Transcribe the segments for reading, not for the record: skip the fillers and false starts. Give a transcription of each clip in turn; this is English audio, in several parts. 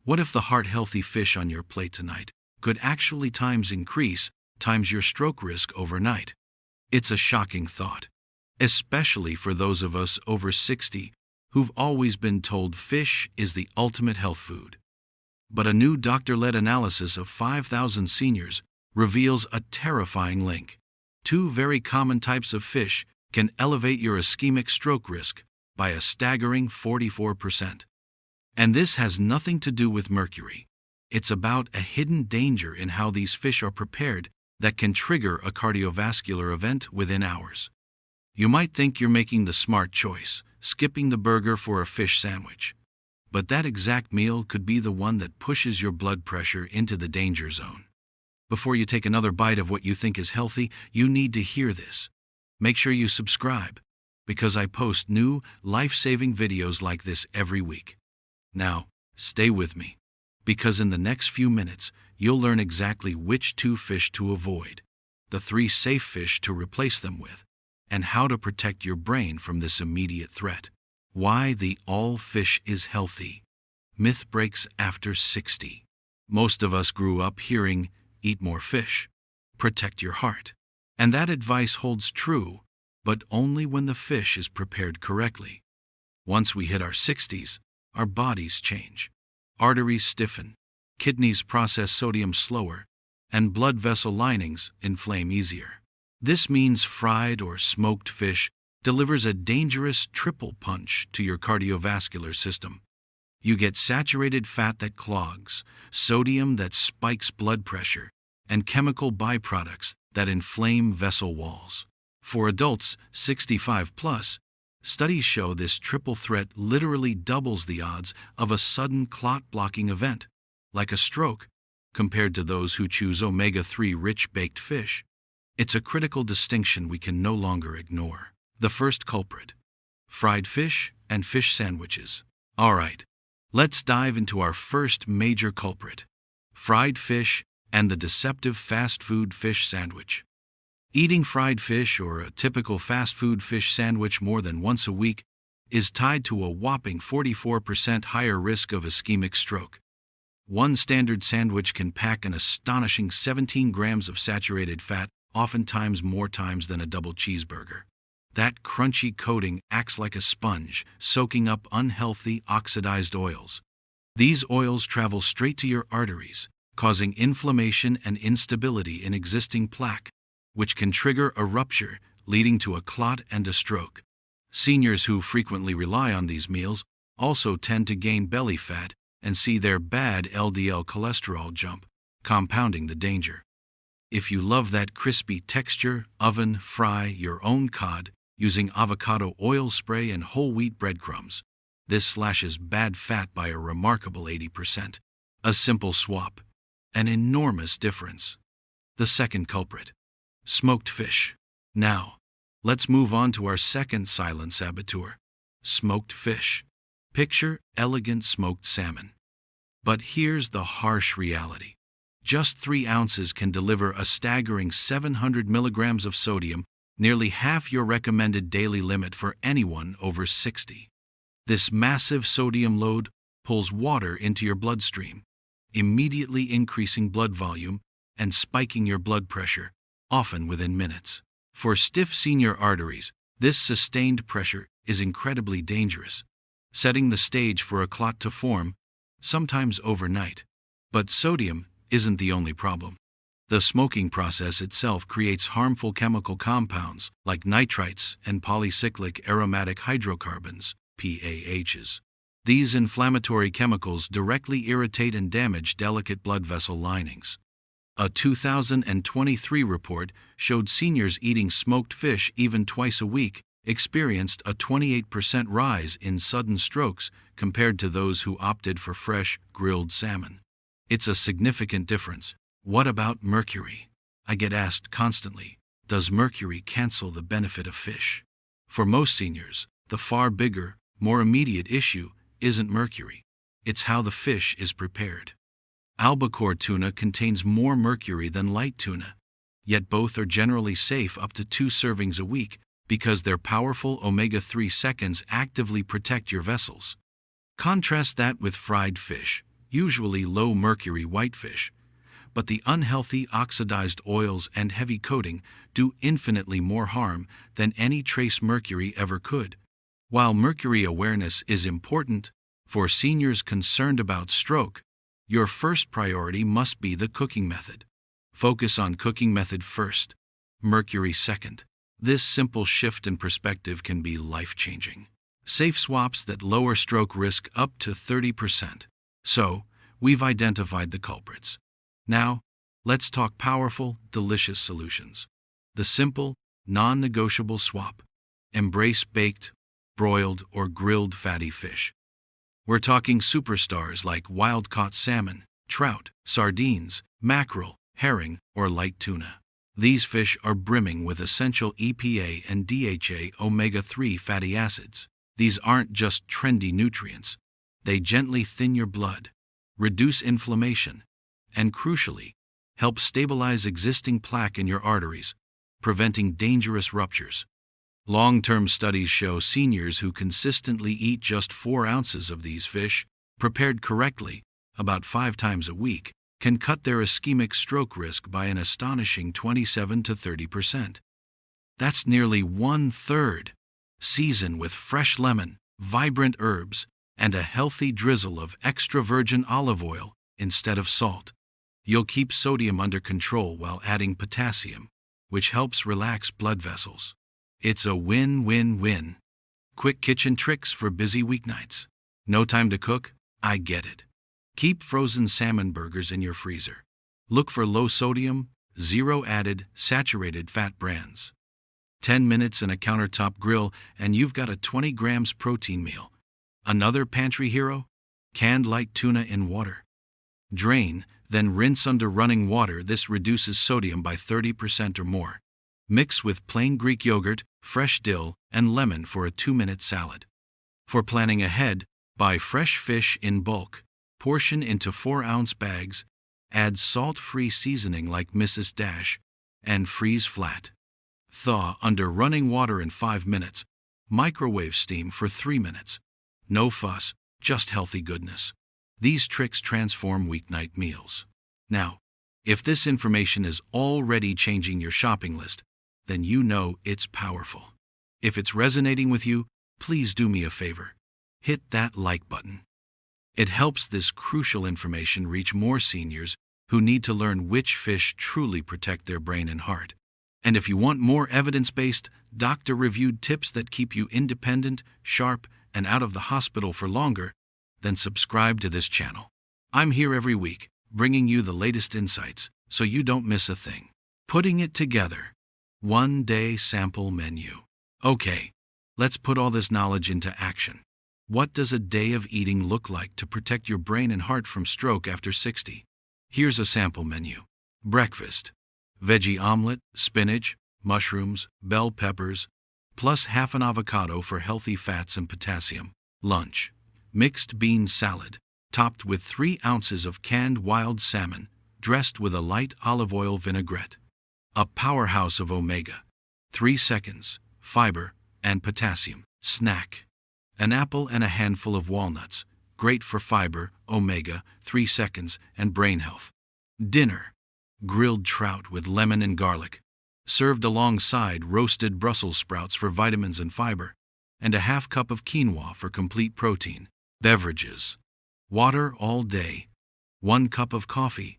What if the heart-healthy fish on your plate tonight could actually increase your stroke risk overnight? It's a shocking thought, especially for those of us over 60 who've always been told fish is the ultimate health food. But a new doctor-led analysis of 5,000 seniors reveals a terrifying link. 2 very common types of fish can elevate your ischemic stroke risk by a staggering 44%. And this has nothing to do with mercury. It's about a hidden danger in how these fish are prepared that can trigger a cardiovascular event within hours. You might think you're making the smart choice, skipping the burger for a fish sandwich. But that exact meal could be the one that pushes your blood pressure into the danger zone. Before you take another bite of what you think is healthy, you need to hear this. Make sure you subscribe, because I post new, life-saving videos like this every week. Now, stay with me, because in the next few minutes, you'll learn exactly which 2 fish to avoid, the 3 safe fish to replace them with, and how to protect your brain from this immediate threat. Why the all fish is healthy. Myth breaks after 60. Most of us grew up hearing, eat more fish, protect your heart. And that advice holds true, but only when the fish is prepared correctly. Once we hit our 60s, our bodies change. Arteries stiffen, kidneys process sodium slower, and blood vessel linings inflame easier. This means fried or smoked fish delivers a dangerous triple punch to your cardiovascular system. You get saturated fat that clogs, sodium that spikes blood pressure, and chemical byproducts that inflame vessel walls. For adults 65 plus, studies show this triple threat literally doubles the odds of a sudden clot-blocking event, like a stroke, compared to those who choose omega-3 rich baked fish. It's a critical distinction we can no longer ignore. The first culprit: fried fish and fish sandwiches. Alright, let's dive into our first major culprit: fried fish and the deceptive fast food fish sandwich. Eating fried fish or a typical fast food fish sandwich more than once a week is tied to a whopping 44% higher risk of ischemic stroke. One standard sandwich can pack an astonishing 17 grams of saturated fat, oftentimes more times than a double cheeseburger. That crunchy coating acts like a sponge, soaking up unhealthy, oxidized oils. These oils travel straight to your arteries, causing inflammation and instability in existing plaque, which can trigger a rupture, leading to a clot and a stroke. Seniors who frequently rely on these meals also tend to gain belly fat and see their bad LDL cholesterol jump, compounding the danger. If you love that crispy texture, oven fry your own cod using avocado oil spray and whole wheat breadcrumbs. This slashes bad fat by a remarkable 80%. A simple swap, an enormous difference. The second culprit: smoked fish. Now, let's move on to our second silent saboteur: smoked fish. Picture elegant smoked salmon. But here's the harsh reality. Just 3 ounces can deliver a staggering 700 milligrams of sodium, nearly half your recommended daily limit for anyone over 60. This massive sodium load pulls water into your bloodstream, immediately increasing blood volume and spiking your blood pressure, often within minutes. For stiff senior arteries, this sustained pressure is incredibly dangerous, setting the stage for a clot to form, sometimes overnight. But sodium isn't the only problem. The smoking process itself creates harmful chemical compounds like nitrites and polycyclic aromatic hydrocarbons, PAHs. These inflammatory chemicals directly irritate and damage delicate blood vessel linings. A 2023 report showed seniors eating smoked fish even twice a week experienced a 28% rise in sudden strokes compared to those who opted for fresh, grilled salmon. It's a significant difference. What about mercury? I get asked constantly, does mercury cancel the benefit of fish? For most seniors, the far bigger, more immediate issue isn't mercury. It's how the fish is prepared. Albacore tuna contains more mercury than light tuna, yet both are generally safe up to 2 servings a week because their powerful omega-3 seconds actively protect your vessels. Contrast that with fried fish. usually low-mercury whitefish, but the unhealthy oxidized oils and heavy coating do infinitely more harm than any trace mercury ever could. While mercury awareness is important, for seniors concerned about stroke, your first priority must be the cooking method. Focus on cooking method first, mercury second. This simple shift in perspective can be life-changing. Safe swaps that lower stroke risk up to 30%. So, we've identified the culprits. Now, let's talk powerful, delicious solutions. The simple, non-negotiable swap. Embrace baked, broiled, or grilled fatty fish. We're talking superstars like wild-caught salmon, trout, sardines, mackerel, herring, or light tuna. These fish are brimming with essential EPA and DHA omega-3 fatty acids. These aren't just trendy nutrients. They gently thin your blood, reduce inflammation, and crucially, help stabilize existing plaque in your arteries, preventing dangerous ruptures. Long-term studies show seniors who consistently eat just 4 ounces of these fish, prepared correctly, about 5 times a week, can cut their ischemic stroke risk by an astonishing 27 to 30%. That's nearly 1/3. Season with fresh lemon, vibrant herbs, and a healthy drizzle of extra virgin olive oil instead of salt. You'll keep sodium under control while adding potassium, which helps relax blood vessels. It's a win-win-win. Quick kitchen tricks for busy weeknights. No time to cook? I get it. Keep frozen salmon burgers in your freezer. Look for low-sodium, zero-added, saturated fat brands. 10 minutes in a countertop grill and you've got a 20 grams protein meal. Another pantry hero? Canned light tuna in water. Drain, then rinse under running water. This reduces sodium by 30% or more. Mix with plain Greek yogurt, fresh dill, and lemon for a 2-minute salad. For planning ahead, buy fresh fish in bulk. Portion into 4-ounce bags, add salt-free seasoning like Mrs. Dash, and freeze flat. Thaw under running water in 5 minutes. Microwave steam for 3 minutes. No fuss, just healthy goodness. These tricks transform weeknight meals. Now, if this information is already changing your shopping list, then you know it's powerful. If it's resonating with you, please do me a favor. Hit that like button. It helps this crucial information reach more seniors who need to learn which fish truly protect their brain and heart. And if you want more evidence-based, doctor-reviewed tips that keep you independent, sharp, and out of the hospital for longer, then subscribe to this channel. I'm here every week, bringing you the latest insights, so you don't miss a thing. Putting it together. 1-day sample menu. Okay, let's put all this knowledge into action. What does a day of eating look like to protect your brain and heart from stroke after 60? Here's a sample menu. Breakfast. Veggie omelet, spinach, mushrooms, bell peppers, plus half an avocado for healthy fats and potassium. Lunch. Mixed bean salad, topped with 3 ounces of canned wild salmon, dressed with a light olive oil vinaigrette. A powerhouse of omega. 3 seconds, fiber, and potassium. Snack. An apple and a handful of walnuts, great for fiber, omega, 3 seconds, and brain health. Dinner. Grilled trout with lemon and garlic, served alongside roasted Brussels sprouts for vitamins and fiber, and a half cup of quinoa for complete protein. Beverages. Water all day. 1 cup of coffee.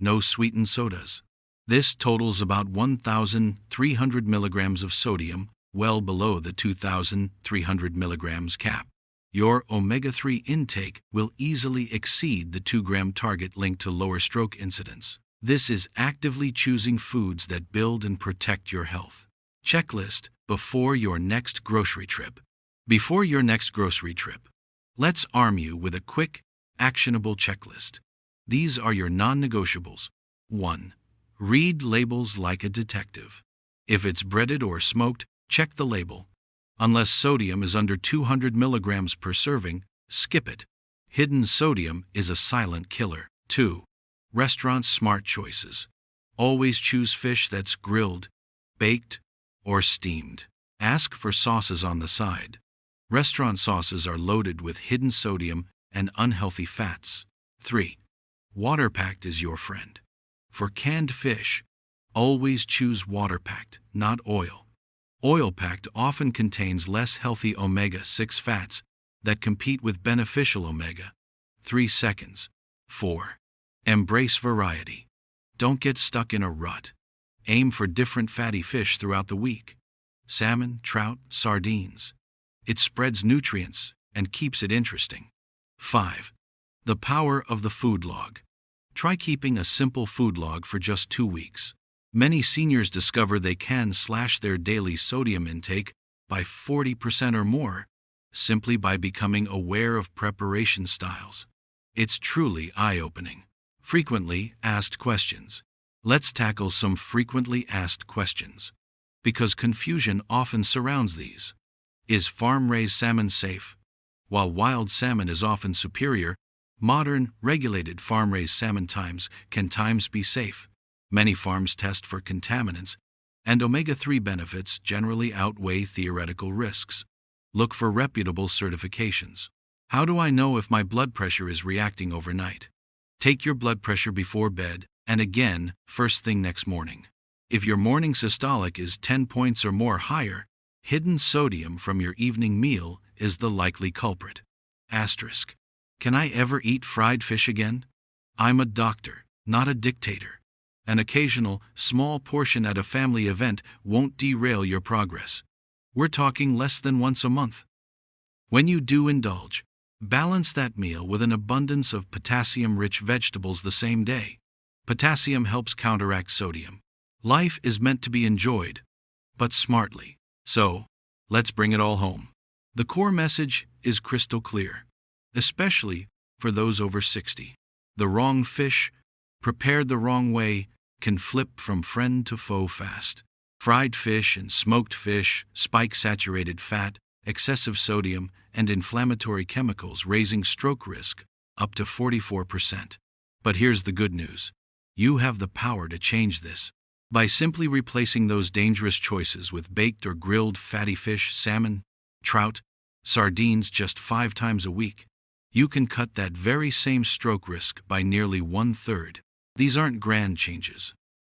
No sweetened sodas. This totals about 1,300 milligrams of sodium, well below the 2,300 milligrams cap. Your omega-3 intake will easily exceed the 2-gram target linked to lower stroke incidence. This is actively choosing foods that build and protect your health. Checklist before your next grocery trip. Before your next grocery trip, let's arm you with a quick, actionable checklist. These are your non-negotiables. 1. Read labels like a detective. If it's breaded or smoked, check the label. Unless sodium is under 200 milligrams per serving, skip it. Hidden sodium is a silent killer. 2. Restaurant smart choices. Always choose fish that's grilled, baked, or steamed. Ask for sauces on the side. Restaurant sauces are loaded with hidden sodium and unhealthy fats. 3. Water-packed is your friend. For canned fish, always choose water-packed, not oil. Oil-packed often contains less healthy omega-6 fats that compete with beneficial omega-3 seconds. 4. Embrace variety. Don't get stuck in a rut. Aim for different fatty fish throughout the week. Salmon, trout, sardines. It spreads nutrients and keeps it interesting. 5. The power of the food log. Try keeping a simple food log for just 2 weeks. Many seniors discover they can slash their daily sodium intake by 40% or more simply by becoming aware of preparation styles. It's truly eye-opening. Frequently asked questions. Let's tackle some frequently asked questions, because confusion often surrounds these. Is farm-raised salmon safe? While wild salmon is often superior, modern, regulated farm-raised salmon can be safe. Many farms test for contaminants, and omega-3 benefits generally outweigh theoretical risks. Look for reputable certifications. How do I know if my blood pressure is reacting overnight? Take your blood pressure before bed, and again, first thing next morning. If your morning systolic is 10 points or more higher, hidden sodium from your evening meal is the likely culprit. Asterisk. Can I ever eat fried fish again? I'm a doctor, not a dictator. An occasional, small portion at a family event won't derail your progress. We're talking less than once a month. When you do indulge, balance that meal with an abundance of potassium-rich vegetables the same day. Potassium helps counteract sodium. Life is meant to be enjoyed, but smartly. So, let's bring it all home. The core message is crystal clear, especially for those over 60. The wrong fish, prepared the wrong way, can flip from friend to foe fast. Fried fish and smoked fish spike saturated fat, excessive sodium, and inflammatory chemicals, raising stroke risk up to 44%. But here's the good news. You have the power to change this. By simply replacing those dangerous choices with baked or grilled fatty fish, salmon, trout, sardines just 5 times a week, you can cut that very same stroke risk by nearly 1/3. These aren't grand changes.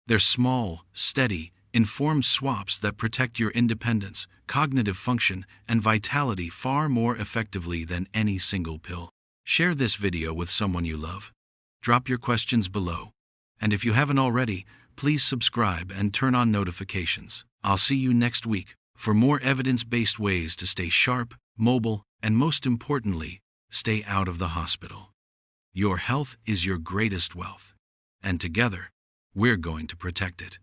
They're small, steady, informed swaps that protect your independence, cognitive function, and vitality far more effectively than any single pill. Share this video with someone you love. Drop your questions below. And if you haven't already, please subscribe and turn on notifications. I'll see you next week for more evidence-based ways to stay sharp, mobile, and most importantly, stay out of the hospital. Your health is your greatest wealth, and together, we're going to protect it.